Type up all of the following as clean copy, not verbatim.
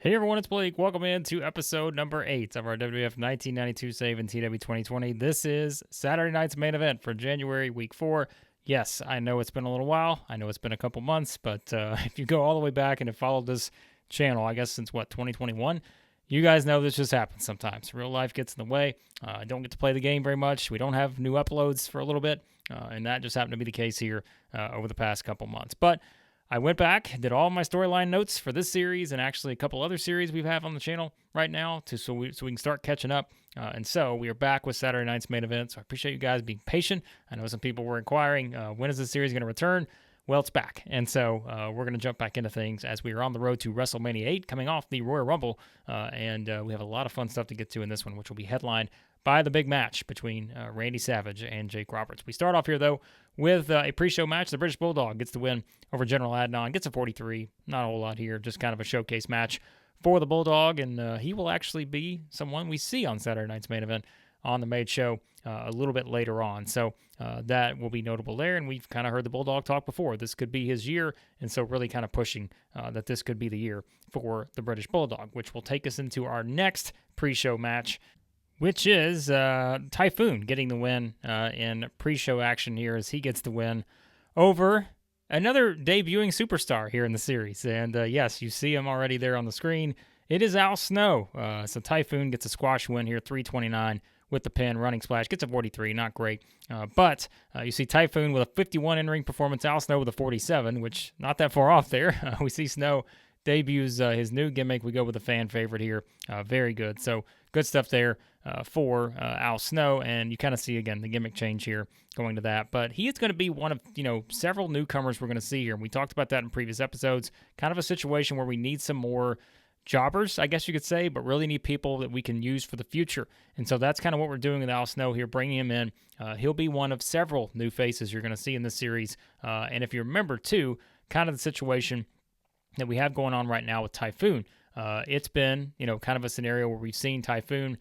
Hey everyone, it's Blake. Welcome in to episode number 8 of our WWF 1992 save in TEW 2020. This is Saturday night's main event for January week 4. Yes, I know it's been a little while. I know it's been a couple months, but if you go all the way back and have followed this channel, I guess since 2021, you guys know this just happens sometimes. Real life gets in the way. I don't get to play the game very much. We don't have new uploads for a little bit, and that just happened to be the case here over the past couple months. But I went back, did all my storyline notes for this series and actually a couple other series we have on the channel right now so we can start catching up. And so we are back with Saturday night's main event. So I appreciate you guys being patient. I know some people were inquiring, when is this series going to return? Well, it's back. And so we're going to jump back into things as we are on the road to WrestleMania 8 coming off the Royal Rumble. And we have a lot of fun stuff to get to in this one, which will be headlined by the big match between Randy Savage and Jake Roberts. We start off here, though, with a pre-show match. The British Bulldog gets the win over General Adnan, gets a 43. Not a whole lot here, just kind of a showcase match for the Bulldog, and he will actually be someone we see on Saturday night's main event on the Made Show a little bit later on. So that will be notable there, and we've kind of heard the Bulldog talk before. This could be his year, and so really kind of pushing that this could be the year for the British Bulldog, which will take us into our next pre-show match, which is Typhoon getting the win in pre-show action here as he gets the win over another debuting superstar here in the series. And yes, you see him already there on the screen. It is Al Snow. So Typhoon gets a squash win here, 329 with the pin, running splash, gets a 43, not great. But you see Typhoon with a 51 in-ring performance, Al Snow with a 47, which not that far off there. We see Snow debuts his new gimmick. We go with a fan favorite here. Very good. So good stuff there for Al Snow, and you kind of see, again, the gimmick change here going to that. But he is going to be one of, several newcomers we're going to see here, and we talked about that in previous episodes. Kind of a situation where we need some more jobbers, I guess you could say, but really need people that we can use for the future. And so that's kind of what we're doing with Al Snow here, bringing him in. He'll be one of several new faces you're going to see in this series. And if you remember, too, kind of the situation that we have going on right now with Typhoon, it's been, kind of a scenario where we've seen Typhoon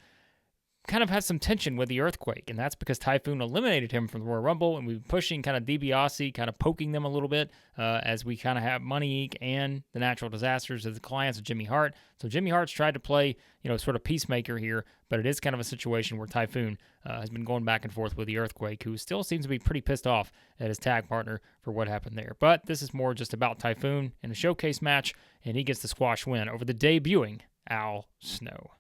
kind of has some tension with the Earthquake, and that's because Typhoon eliminated him from the Royal Rumble, and we've been pushing kind of DiBiase, kind of poking them a little bit as we kind of have Money Inc. and the Natural Disasters as the clients of Jimmy Hart. So Jimmy Hart's tried to play, sort of peacemaker here, but it is kind of a situation where Typhoon has been going back and forth with the Earthquake, who still seems to be pretty pissed off at his tag partner for what happened there. But this is more just about Typhoon in a showcase match, and he gets the squash win over the debuting Al Snow.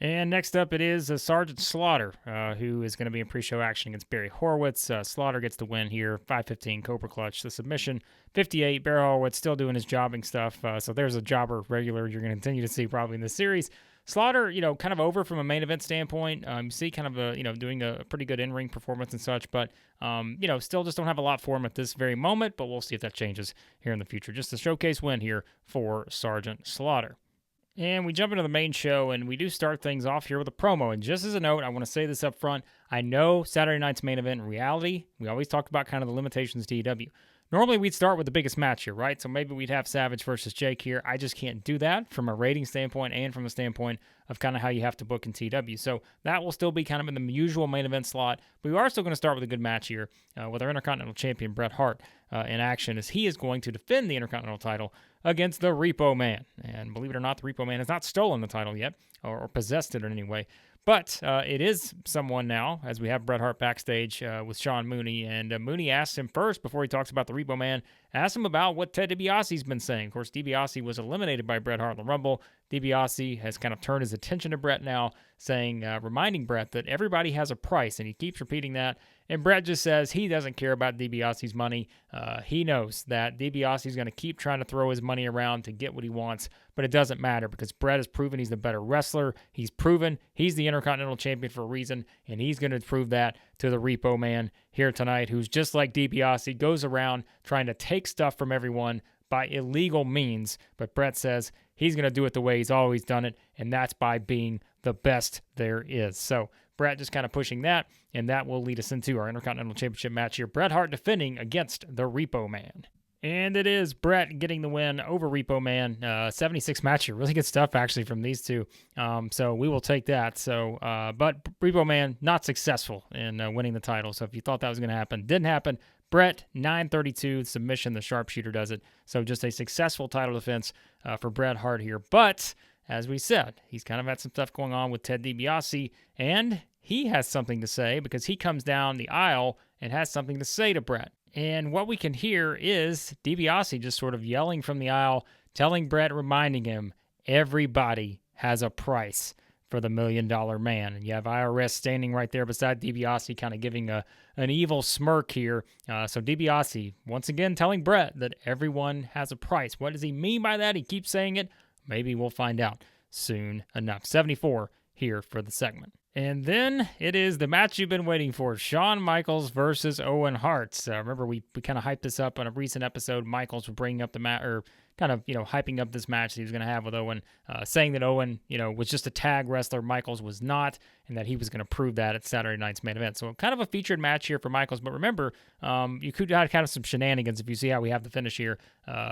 And next up, it is Sergeant Slaughter, who is going to be in pre-show action against Barry Horowitz. Slaughter gets the win here, 5:15 Cobra Clutch, the submission, 58. Barry Horowitz still doing his jobbing stuff, so there's a jobber regular you're going to continue to see probably in this series. Slaughter, kind of over from a main event standpoint. You see kind of doing a pretty good in-ring performance and such, but, still just don't have a lot for him at this very moment, but we'll see if that changes here in the future. Just a showcase win here for Sergeant Slaughter. And we jump into the main show, and we do start things off here with a promo. And just as a note, I want to say this up front. I know Saturday night's main event in reality, we always talked about kind of the limitations of TEW. Normally, we'd start with the biggest match here, right? So maybe we'd have Savage versus Jake here. I just can't do that from a rating standpoint and from a standpoint of kind of how you have to book in TEW. So that will still be kind of in the usual main event slot. But we are still going to start with a good match here with our Intercontinental Champion, Bret Hart, in action, as he is going to defend the Intercontinental title against the Repo Man. And believe it or not, the Repo Man has not stolen the title yet or possessed it in any way. But it is someone now, as we have Bret Hart backstage with Sean Mooney. And Mooney asks him first, before he talks about the Repo Man, asks him about what Ted DiBiase's been saying. Of course, DiBiase was eliminated by Bret Hart in the Rumble. DiBiase has kind of turned his attention to Bret now, saying, reminding Bret that everybody has a price, and he keeps repeating that. And Bret just says he doesn't care about DiBiase's money. He knows that DiBiase is going to keep trying to throw his money around to get what he wants, but it doesn't matter because Bret has proven he's the better wrestler. He's proven he's the Intercontinental Champion for a reason, and he's going to prove that to the Repo Man here tonight, who's just like DiBiase, goes around trying to take stuff from everyone by illegal means, but Bret says he's going to do it the way he's always done it, and that's by being the best there is. So Bret just kind of pushing that, and that will lead us into our Intercontinental Championship match here. Bret Hart defending against the Repo Man. And it is Bret getting the win over Repo Man. 76 match here. Really good stuff, actually, from these two. So we will take that. So, but Repo Man not successful in winning the title. So if you thought that was going to happen, didn't happen. Bret, 932 submission. The sharpshooter does it. So just a successful title defense for Bret Hart here. But as we said, he's kind of had some stuff going on with Ted DiBiase, and he has something to say because he comes down the aisle and has something to say to Bret. And what we can hear is DiBiase just sort of yelling from the aisle, telling Bret, reminding him, everybody has a price for the $1 Million Man. And you have IRS standing right there beside DiBiase, kind of giving an evil smirk here. So DiBiase, once again, telling Bret that everyone has a price. What does he mean by that? He keeps saying it. Maybe we'll find out soon enough. 74 here for the segment. And then it is the match you've been waiting for, Shawn Michaels versus Owen Hart. Remember, we kind of hyped this up on a recent episode. Michaels was bringing up the match, or kind of, hyping up this match that he was going to have with Owen, saying that Owen, was just a tag wrestler, Michaels was not, and that he was going to prove that at Saturday night's main event. So kind of a featured match here for Michaels. But remember, you could have kind of some shenanigans if you see how we have the finish here.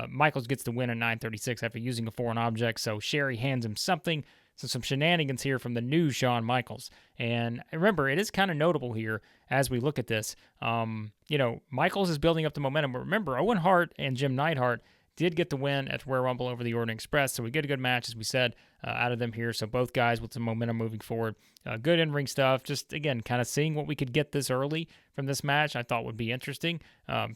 Michaels gets the win at 9:36 after using a foreign object, so Sherry hands him something. So some shenanigans here from the new Shawn Michaels. And remember, it is kind of notable here as we look at this. Michaels is building up the momentum. But remember, Owen Hart and Jim Neidhart did get the win at Royal Rumble over the Orient Express. So we get a good match, as we said, out of them here. So both guys with some momentum moving forward. Good in-ring stuff. Just, again, kind of seeing what we could get this early from this match I thought would be interesting.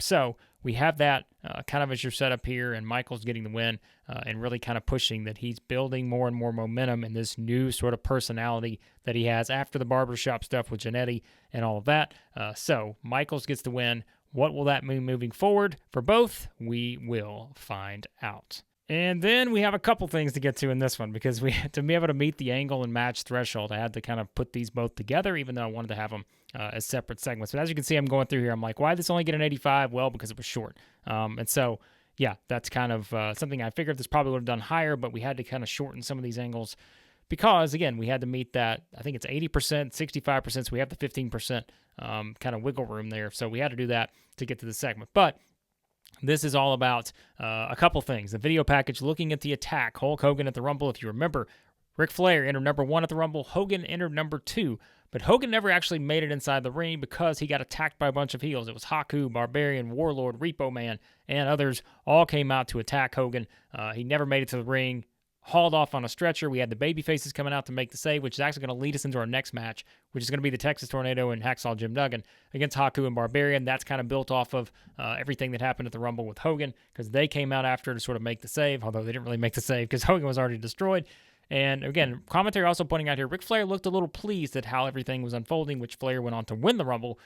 So we have that kind of as your setup here, and Michaels getting the win and really kind of pushing that he's building more and more momentum in this new sort of personality that he has after the barbershop stuff with Jannetty and all of that. So Michaels gets the win. What will that mean moving forward for both? We will find out. And then we have a couple things to get to in this one, because to be able to meet the angle and match threshold, I had to kind of put these both together, even though I wanted to have them as separate segments. But as you can see, I'm going through here. I'm like, why did this only get an 85? Well, because it was short. And so, yeah, that's kind of something I figured this probably would have done higher, but we had to kind of shorten some of these angles because, again, we had to meet that. I think it's 80%, 65%, so we have the 15% kind of wiggle room there. So we had to do that to get to the segment. But this is all about a couple things. The video package looking at the attack. Hulk Hogan at the Rumble. If you remember, Ric Flair entered number 1 at the Rumble. Hogan entered number 2. But Hogan never actually made it inside the ring because he got attacked by a bunch of heels. It was Haku, Barbarian, Warlord, Repo Man, and others all came out to attack Hogan. He never made it to the ring. Hauled off on a stretcher. We had the baby faces coming out to make the save, which is actually going to lead us into our next match, which is going to be the Texas Tornado and Hacksaw Jim Duggan against Haku and Barbarian. That's kind of built off of everything that happened at the Rumble with Hogan, because they came out after to sort of make the save, although they didn't really make the save because Hogan was already destroyed. And again, commentary also pointing out here, Ric Flair looked a little pleased at how everything was unfolding, which Flair went on to win the Rumble.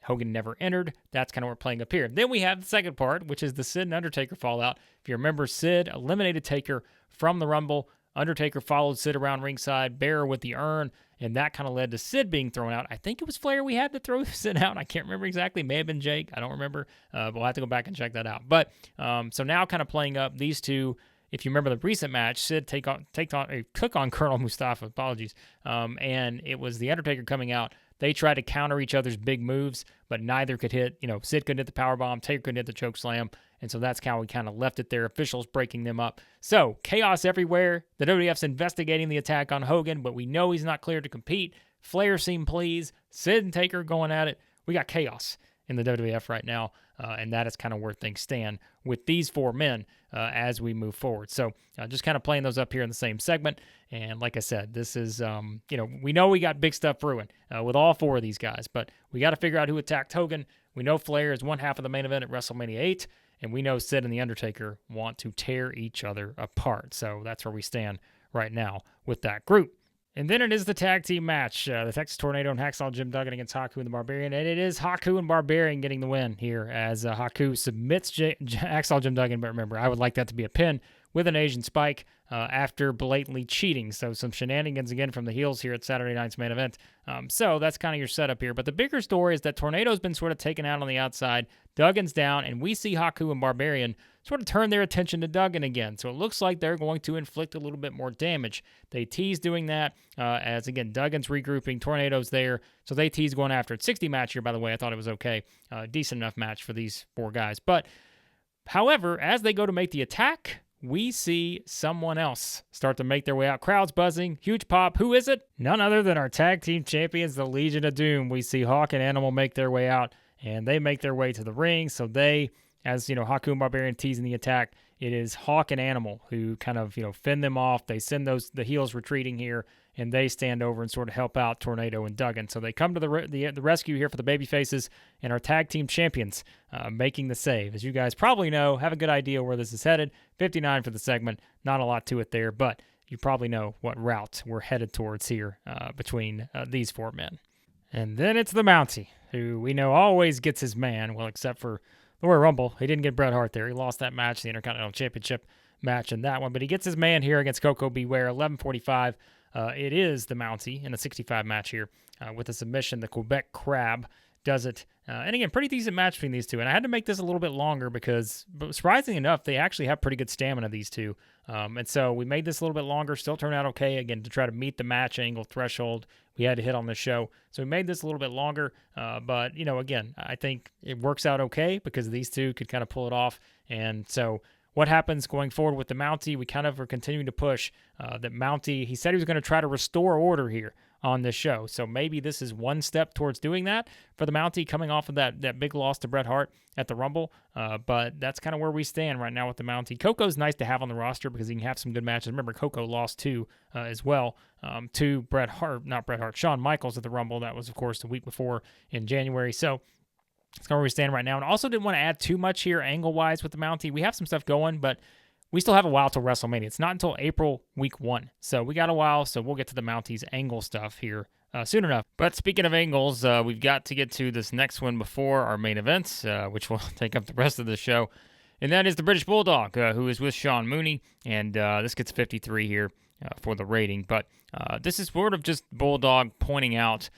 Hogan never entered. That's kind of what we're playing up here. Then we have the second part, which is the Sid and Undertaker fallout. If you remember, Sid eliminated Taker from the Rumble. Undertaker followed Sid around ringside, Bearer with the urn, and that kind of led to Sid being thrown out. I think it was Flair we had to throw Sid out. I can't remember exactly. It may have been Jake. I don't remember. But we'll have to go back and check that out. But so now kind of playing up these two. If you remember the recent match, Sid took on Colonel Mustafa, apologies, and it was the Undertaker coming out. They tried to counter each other's big moves, but neither could hit. Sid couldn't hit the powerbomb, Taker couldn't hit the choke slam, and so that's how we kind of left it there. Officials breaking them up. So chaos everywhere. The WWF's investigating the attack on Hogan, but we know he's not cleared to compete. Flair seemed pleased. Sid and Taker going at it. We got chaos in the WWF right now, and that is kind of where things stand with these four men as we move forward. So just kind of playing those up here in the same segment. And like I said, this is, we know we got big stuff brewing with all four of these guys, but we got to figure out who attacked Hogan. We know Flair is one half of the main event at WrestleMania 8, and we know Sid and The Undertaker want to tear each other apart. So that's where we stand right now with that group. And then it is the tag team match, the Texas Tornado and Hacksaw Jim Duggan against Haku and the Barbarian. And it is Haku and Barbarian getting the win here as Haku submits Hacksaw Jim Duggan. But remember, I would like that to be a pin with an Asian spike after blatantly cheating. So some shenanigans again from the heels here at Saturday night's main event. So that's kind of your setup here. But the bigger story is that Tornado's been sort of taken out on the outside. Duggan's down, and we see Haku and Barbarian sort of turn their attention to Duggan again. So it looks like they're going to inflict a little bit more damage. They tease doing that as, again, Duggan's regrouping. Tornado's there. So they tease going after it. 60 match here, by the way. I thought it was okay. Decent enough match for these four guys. But, however, as they go to make the attack, we see someone else start to make their way out. Crowds buzzing. Huge pop. Who is it? None other than our tag team champions, the Legion of Doom. We see Hawk and Animal make their way out, and they make their way to the ring. So they, as Haku and Barbarian teasing the attack, it is Hawk and Animal who kind of, fend them off. They send the heels retreating here, and they stand over and sort of help out Tornado and Duggan. So they come to the rescue here for the babyfaces and our tag team champions making the save. As you guys probably know, have a good idea where this is headed. 59 for the segment. Not a lot to it there, but you probably know what route we're headed towards here between these four men. And then it's the Mountie, who we know always gets his man, well, except for the Royal Rumble. He didn't get Bret Hart there. He lost that match, the Intercontinental Championship match in that one, but he gets his man here against Coco Beware, 11:45. It is the Mountie in a 65 match here with a submission. The Quebec Crab does it. And again, pretty decent match between these two. And I had to make this a little bit longer because, surprisingly enough, they actually have pretty good stamina, these two. And so we made this a little bit longer, still turned out okay, again, to try to meet the match angle threshold we had to hit on the show. So we made this a little bit longer. But, again, I think it works out okay because these two could kind of pull it off. And so what happens going forward with the Mountie, we kind of are continuing to push that Mountie. He said he was going to try to restore order here on this show. So maybe this is one step towards doing that for the Mountie, coming off of that big loss to Bret Hart at the Rumble. But that's kind of where we stand right now with the Mountie. Coco's nice to have on the roster because he can have some good matches. Remember, Coco lost too as well to Shawn Michaels at the Rumble. That was, of course, the week before in January. So that's kind of where we stand right now. And also didn't want to add too much here angle-wise with the Mountie. We have some stuff going, but we still have a while till WrestleMania. It's not until April week 1. So we got a while, so we'll get to the Mountie's angle stuff here soon enough. But speaking of angles, we've got to get to this next one before our main event, which will take up the rest of the show. And that is the British Bulldog, who is with Sean Mooney. And this gets 53 here for the rating. But this is sort of just Bulldog pointing out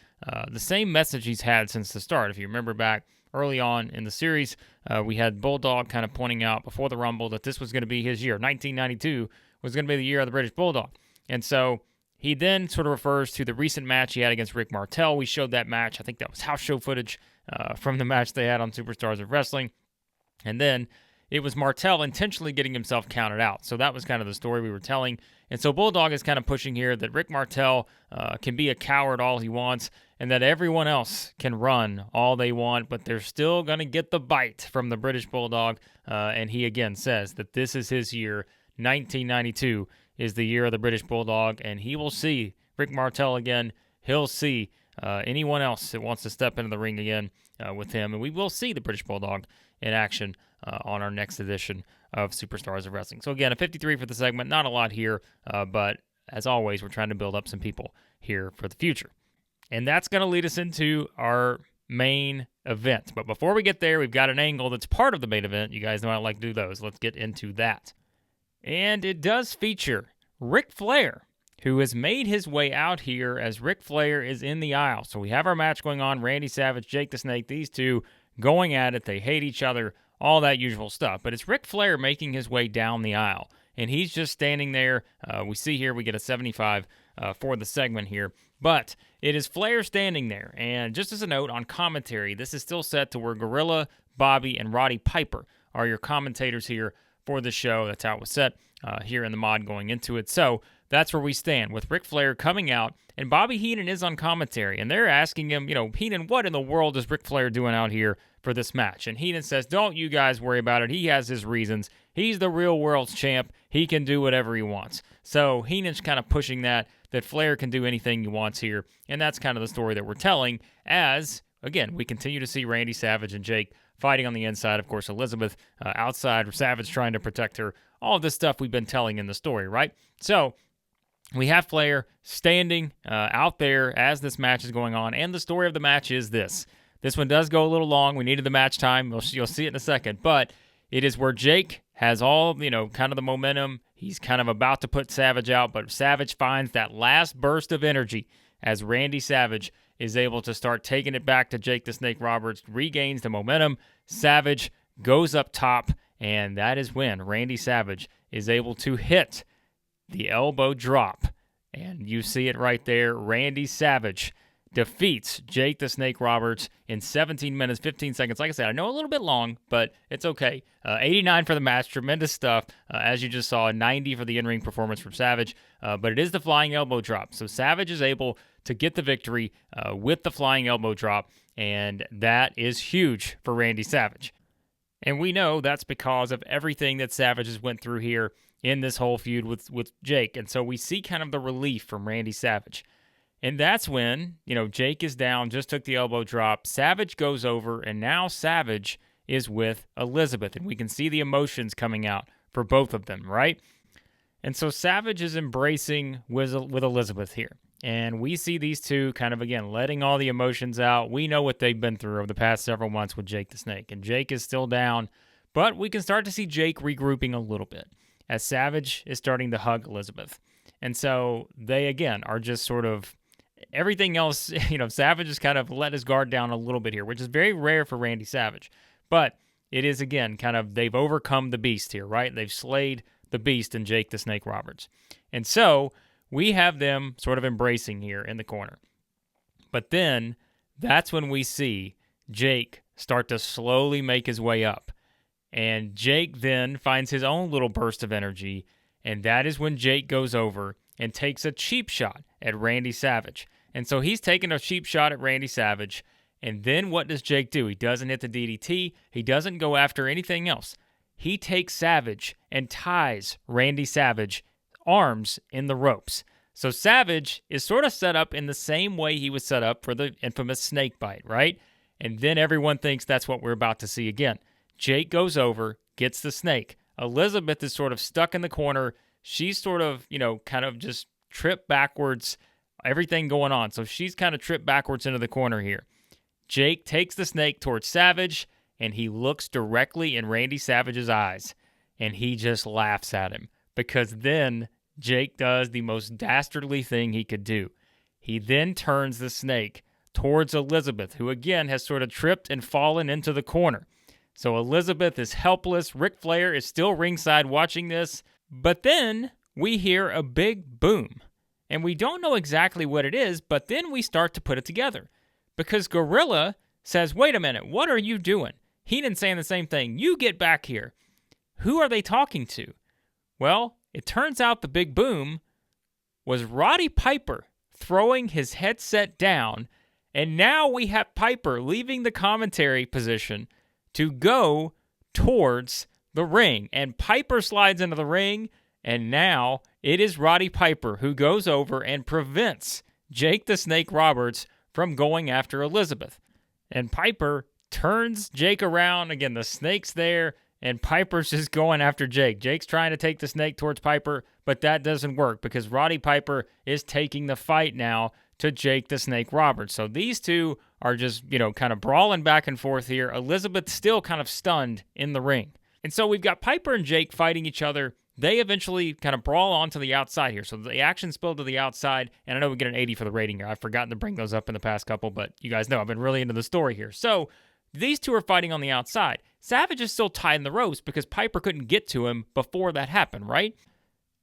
the same message he's had since the start. If you remember back early on in the series, we had Bulldog kind of pointing out before the Rumble that this was going to be his year. 1992 was going to be the year of the British Bulldog. And so he then sort of refers to the recent match he had against Rick Martel. We showed that match. I think that was house show footage from the match they had on Superstars of Wrestling. And then it was Martel intentionally getting himself counted out. So that was kind of the story we were telling. And so Bulldog is kind of pushing here that Rick Martel can be a coward all he wants, and that everyone else can run all they want, but they're still going to get the bite from the British Bulldog. And he again says that this is his year. 1992 is the year of the British Bulldog, and he will see Rick Martel again. He'll see anyone else that wants to step into the ring again with him, and we will see the British Bulldog in action on our next edition of Superstars of Wrestling. So again, a 53 for the segment. Not a lot here, but as always, we're trying to build up some people here for the future. And that's going to lead us into our main event. But before we get there, we've got an angle that's part of the main event. You guys know I like to do those. Let's get into that. And it does feature Ric Flair, who has made his way out here as Ric Flair is in the aisle. So we have our match going on. Randy Savage, Jake the Snake, these two going at it. They hate each other, all that usual stuff. But it's Ric Flair making his way down the aisle. And he's just standing there. We see here we get a 75 for the segment here. But it is Flair standing there. And just as a note on commentary, this is still set to where Gorilla, Bobby, and Roddy Piper are your commentators here for the show. That's how it was set here in the mod going into it. So that's where we stand with Ric Flair coming out. And Bobby Heenan is on commentary. And they're asking him, Heenan, what in the world is Ric Flair doing out here for this match? And Heenan says, don't you guys worry about it. He has his reasons. He's the real world's champ. He can do whatever he wants. So Heenan's kind of pushing that Flair can do anything he wants here. And that's kind of the story that we're telling as, again, we continue to see Randy Savage and Jake fighting on the inside. Of course, Elizabeth outside, Savage trying to protect her. All of this stuff we've been telling in the story, right? So we have Flair standing out there as this match is going on. And the story of the match is this. This one does go a little long. We needed the match time. You'll see it in a second. But it is where Jake has all, kind of the momentum. He's kind of about to put Savage out, but Savage finds that last burst of energy as Randy Savage is able to start taking it back to Jake the Snake Roberts, regains the momentum. Savage goes up top, and that is when Randy Savage is able to hit the elbow drop. And you see it right there. Randy Savage defeats Jake the Snake Roberts in 17 minutes, 15 seconds. Like I said, I know a little bit long, but it's okay. 89 for the match. Tremendous stuff. As you just saw, 90 for the in-ring performance from Savage. But it is the flying elbow drop. So Savage is able to get the victory with the flying elbow drop, and that is huge for Randy Savage. And we know that's because of everything that Savage has went through here in this whole feud with Jake. And so we see kind of the relief from Randy Savage. And that's when, Jake is down, just took the elbow drop. Savage goes over, and now Savage is with Elizabeth. And we can see the emotions coming out for both of them, right? And so Savage is embracing with Elizabeth here. And we see these two kind of, again, letting all the emotions out. We know what they've been through over the past several months with Jake the Snake. And Jake is still down, but we can start to see Jake regrouping a little bit as Savage is starting to hug Elizabeth. And so they, again, are just sort of everything else. Savage has kind of let his guard down a little bit here, which is very rare for Randy Savage. But it is, again, kind of they've overcome the beast here, right? They've slayed the beast in Jake the Snake Roberts. And so we have them sort of embracing here in the corner. But then that's when we see Jake start to slowly make his way up. And Jake then finds his own little burst of energy. And that is when Jake goes over and takes a cheap shot at Randy Savage. And so he's taking a cheap shot at Randy Savage. And then what does Jake do? He doesn't hit the DDT. He doesn't go after anything else. He takes Savage and ties Randy Savage arms in the ropes. So Savage is sort of set up in the same way he was set up for the infamous snake bite, right? And then everyone thinks that's what we're about to see again. Jake goes over, gets the snake. Elizabeth is sort of stuck in the corner. She's sort of, kind of just tripped backwards, everything going on. So she's kind of tripped backwards into the corner here. Jake takes the snake towards Savage, and he looks directly in Randy Savage's eyes, and he just laughs at him. Because then Jake does the most dastardly thing he could do. He then turns the snake towards Elizabeth, who again has sort of tripped and fallen into the corner. So Elizabeth is helpless. Ric Flair is still ringside watching this. But then we hear a big boom. And we don't know exactly what it is, but then we start to put it together. Because Gorilla says, wait a minute, what are you doing? Heenan's saying the same thing. You get back here. Who are they talking to? Well, it turns out the big boom was Roddy Piper throwing his headset down, and now we have Piper leaving the commentary position to go towards the ring. And Piper slides into the ring, and now it is Roddy Piper who goes over and prevents Jake the Snake Roberts from going after Elizabeth. And Piper turns Jake around. Again, the snake's there. And Piper's just going after Jake. Jake's trying to take the snake towards Piper, but that doesn't work because Roddy Piper is taking the fight now to Jake the Snake Roberts. So these two are just, kind of brawling back and forth here. Elizabeth still kind of stunned in the ring. And so we've got Piper and Jake fighting each other. They eventually kind of brawl onto the outside here. So the action spilled to the outside, and I know we get an 80 for the rating here. I've forgotten to bring those up in the past couple, but you guys know I've been really into the story here. So these two are fighting on the outside. Savage is still tied in the ropes because Piper couldn't get to him before that happened, right?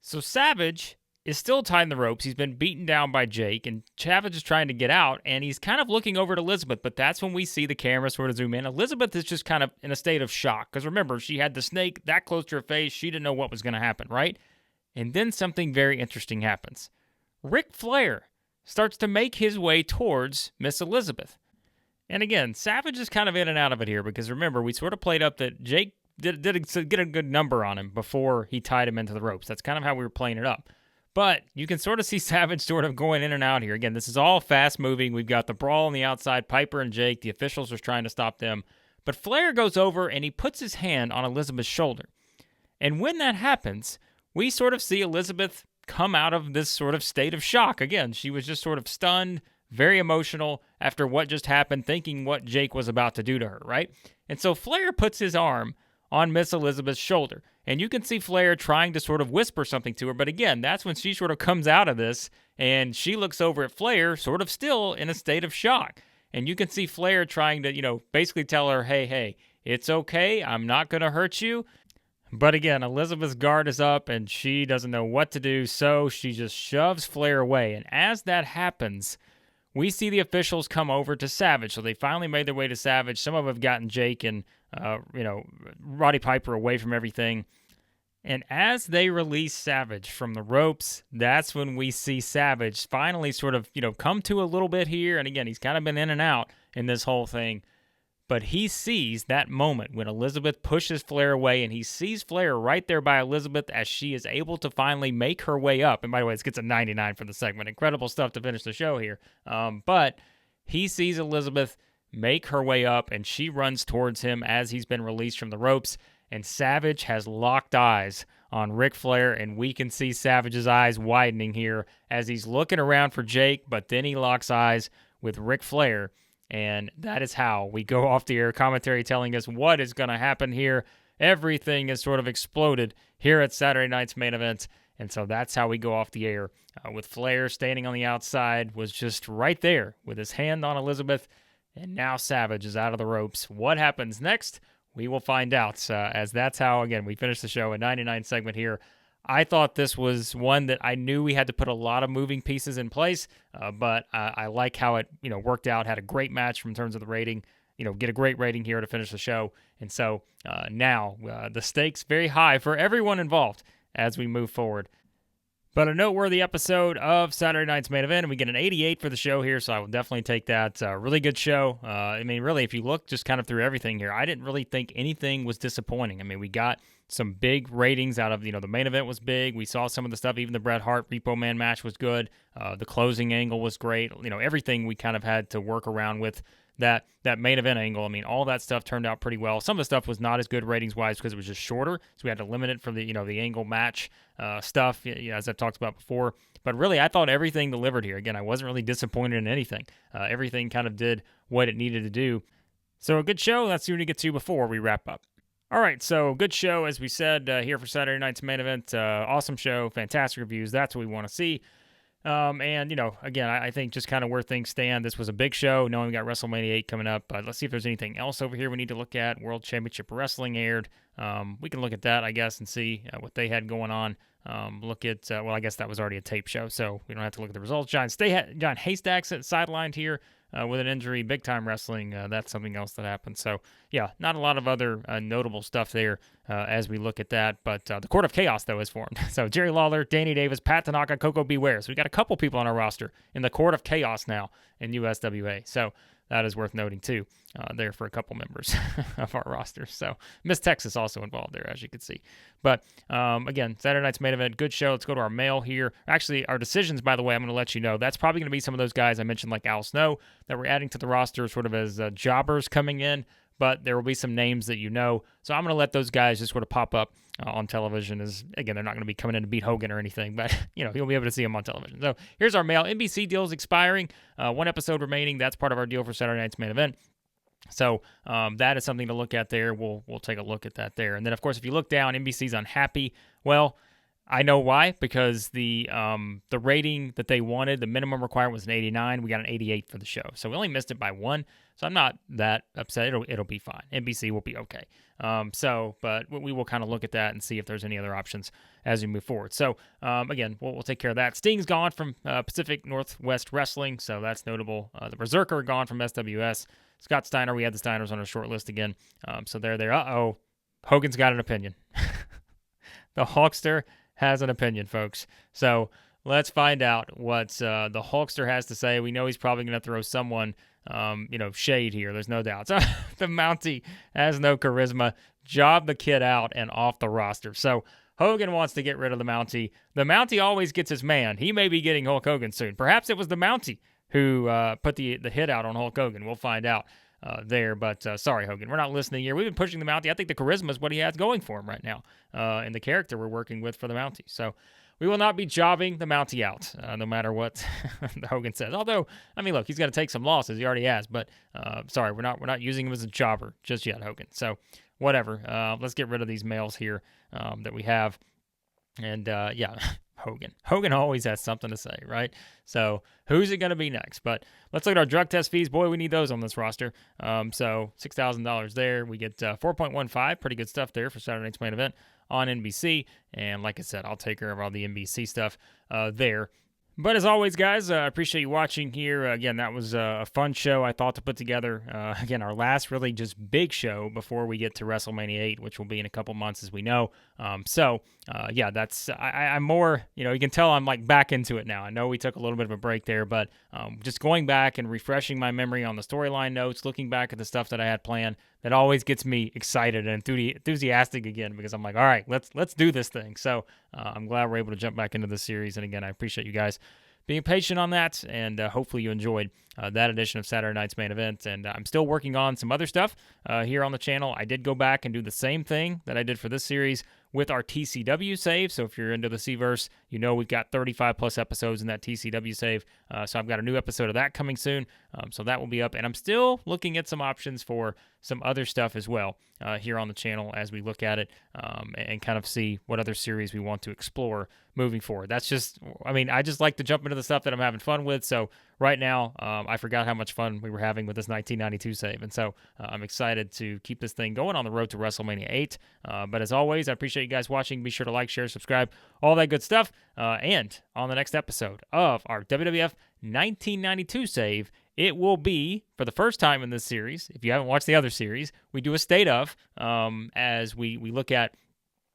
So Savage is still tied in the ropes. He's been beaten down by Jake, and Savage is trying to get out, and he's kind of looking over at Elizabeth, but that's when we see the camera sort of zoom in. Elizabeth is just kind of in a state of shock because remember, she had the snake that close to her face. She didn't know what was going to happen, right? And then something very interesting happens. Ric Flair starts to make his way towards Miss Elizabeth. And again, Savage is kind of in and out of it here because remember, we sort of played up that Jake did get a good number on him before he tied him into the ropes. That's kind of how we were playing it up. But you can sort of see Savage sort of going in and out here. Again, this is all fast moving. We've got the brawl on the outside, Piper and Jake. The officials are trying to stop them. But Flair goes over and he puts his hand on Elizabeth's shoulder. And when that happens, we sort of see Elizabeth come out of this sort of state of shock. Again, she was just sort of stunned, very emotional after what just happened, thinking what Jake was about to do to her, right? And so Flair puts his arm on Miss Elizabeth's shoulder. And you can see Flair trying to sort of whisper something to her. But again, that's when she sort of comes out of this and she looks over at Flair sort of still in a state of shock. And you can see Flair trying to, basically tell her, hey, it's okay. I'm not going to hurt you. But again, Elizabeth's guard is up and she doesn't know what to do. So she just shoves Flair away. And as that happens, we see the officials come over to Savage. So they finally made their way to Savage. Some of them have gotten Jake and, Roddy Piper away from everything. And as they release Savage from the ropes, that's when we see Savage finally sort of, come to a little bit here. And again, he's kind of been in and out in this whole thing. But he sees that moment when Elizabeth pushes Flair away, and he sees Flair right there by Elizabeth as she is able to finally make her way up. And by the way, this gets a 99 for the segment. Incredible stuff to finish the show here. But he sees Elizabeth make her way up, and she runs towards him as he's been released from the ropes. And Savage has locked eyes on Ric Flair, and we can see Savage's eyes widening here as he's looking around for Jake, but then he locks eyes with Ric Flair. And that is how we go off the air. Commentary telling us what is going to happen here. Everything is sort of exploded here at Saturday night's main event. And so that's how we go off the air. With Flair standing on the outside, was just right there with his hand on Elizabeth. And now Savage is out of the ropes. What happens next? We will find out, as that's how, again, we finish the show, a 99 segment here. I thought this was one that I knew we had to put a lot of moving pieces in place, but I like how it worked out. Had a great match in terms of the rating, get a great rating here to finish the show. And so now the stakes very high for everyone involved as we move forward. But a noteworthy episode of Saturday night's main event, and we get an 88 for the show here, so I will definitely take that. Really good show. Really, if you look just kind of through everything here, I didn't really think anything was disappointing. We got some big ratings out of, the main event was big. We saw some of the stuff, even the Bret Hart Repo Man match was good. The closing angle was great. Everything we kind of had to work around with that main event angle. All that stuff turned out pretty well. Some of the stuff was not as good ratings-wise because it was just shorter, so we had to limit it for the angle match stuff, as I've talked about before. But really, I thought everything delivered here. Again, I wasn't really disappointed in anything. Everything kind of did what it needed to do. So a good show. That's what we get to before we wrap up. All right, so good show, as we said, here for Saturday night's main event. Awesome show, fantastic reviews. That's what we want to see. Again, I think just kind of where things stand, this was a big show, knowing we got WrestleMania 8 coming up. Let's see if there's anything else over here we need to look at. World Championship Wrestling aired. We can look at that, I guess, and see what they had going on. I guess that was already a tape show, so we don't have to look at the results. John Haystacks sidelined here with an injury. Big Time Wrestling, that's something else that happened. So, yeah, not a lot of other notable stuff there as we look at that. But the Court of Chaos, though, is formed. So Jerry Lawler, Danny Davis, Pat Tanaka, Coco Beware. So we got a couple people on our roster in the Court of Chaos now in USWA. So that is worth noting, too, there for a couple members of our roster. So Miss Texas also involved there, as you can see. But, again, Saturday night's main event, good show. Let's go to our mail here. Actually, our decisions, by the way, I'm going to let you know. That's probably going to be some of those guys I mentioned, like Al Snow, that we're adding to the roster sort of as jobbers coming in. But there will be some names that you know. So I'm going to let those guys just sort of pop up on television. Again, they're not going to be coming in to beat Hogan or anything, but you'll be able to see them on television. So here's our mail. NBC deal is expiring. One episode remaining. That's part of our deal for Saturday night's main event. So that is something to look at there. We'll take a look at that there. And then, of course, if you look down, NBC's unhappy. Well, I know why, because the rating that they wanted, the minimum requirement was an 89. We got an 88 for the show. So we only missed it by 1. So I'm not that upset. It'll be fine. NBC will be okay. But we will kind of look at that and see if there's any other options as we move forward. So, again, we'll take care of that. Sting's gone from Pacific Northwest Wrestling, so that's notable. The Berserker gone from SWS. Scott Steiner, we had the Steiners on our short list again. So they're there. Uh-oh. Hogan's got an opinion. The Hulkster has an opinion, folks. So let's find out what the Hulkster has to say. We know he's probably going to throw someone, shade here. There's no doubt. So the Mountie has no charisma. Job the kid out and off the roster. So Hogan wants to get rid of the Mountie. The Mountie always gets his man. He may be getting Hulk Hogan soon. Perhaps it was the Mountie who put the hit out on Hulk Hogan. We'll find out there. But sorry, Hogan, we're not listening here. We've been pushing the Mountie. I think the charisma is what he has going for him right now, and the character we're working with for the Mountie. So we will not be jobbing the Mountie out, no matter what Hogan says. Although, look, he's got to take some losses. He already has. But sorry, we're not using him as a jobber just yet, Hogan. So whatever. Let's get rid of these males here that we have. And Hogan always has something to say, right? So who's it going to be next? But let's look at our drug test fees. Boy, we need those on this roster. So $6,000 there. We get 4.15. Pretty good stuff there for Saturday night's main event on NBC. And like I said, I'll take care of all the NBC stuff there. But as always, guys, I appreciate you watching here. Again, that was a fun show I thought to put together. Again, our last really just big show before we get to WrestleMania 8, which will be in a couple months, as we know. Yeah, that's I'm more, you can tell I'm like back into it now. I know we took a little bit of a break there, but just going back and refreshing my memory on the storyline notes, looking back at the stuff that I had planned, that always gets me excited and enthusiastic again, because I'm like, all right, let's do this thing. So I'm glad we're able to jump back into the series. And again, I appreciate you guys being patient on that, and hopefully you enjoyed that edition of Saturday Night's Main Event. And I'm still working on some other stuff here on the channel. I did go back and do the same thing that I did for this series with our TCW save. So if you're into the C-Verse, we've got 35 plus episodes in that TCW save. So I've got a new episode of that coming soon. So that will be up. And I'm still looking at some options for some other stuff as well here on the channel as we look at it and kind of see what other series we want to explore moving forward. I just like to jump into the stuff that I'm having fun with. So right now, I forgot how much fun we were having with this 1992 save. And so I'm excited to keep this thing going on the road to WrestleMania 8. But as always, I appreciate you guys watching. Be sure to like, share, subscribe, all that good stuff. And on the next episode of our WWF 1992 save, it will be, for the first time in this series, if you haven't watched the other series, we do a state of as we look at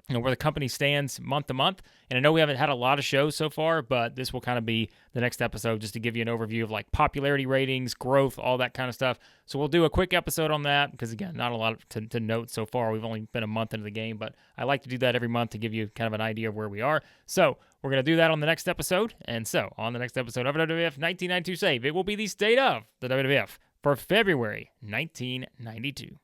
where the company stands month to month. And I know we haven't had a lot of shows so far, but this will kind of be the next episode just to give you an overview of like popularity ratings, growth, all that kind of stuff. So we'll do a quick episode on that because, again, not a lot to note so far. We've only been a month into the game, but I like to do that every month to give you kind of an idea of where we are. So we're going to do that on the next episode. And so on the next episode of WWF 1992 Save, it will be the state of the WWF for February 1992.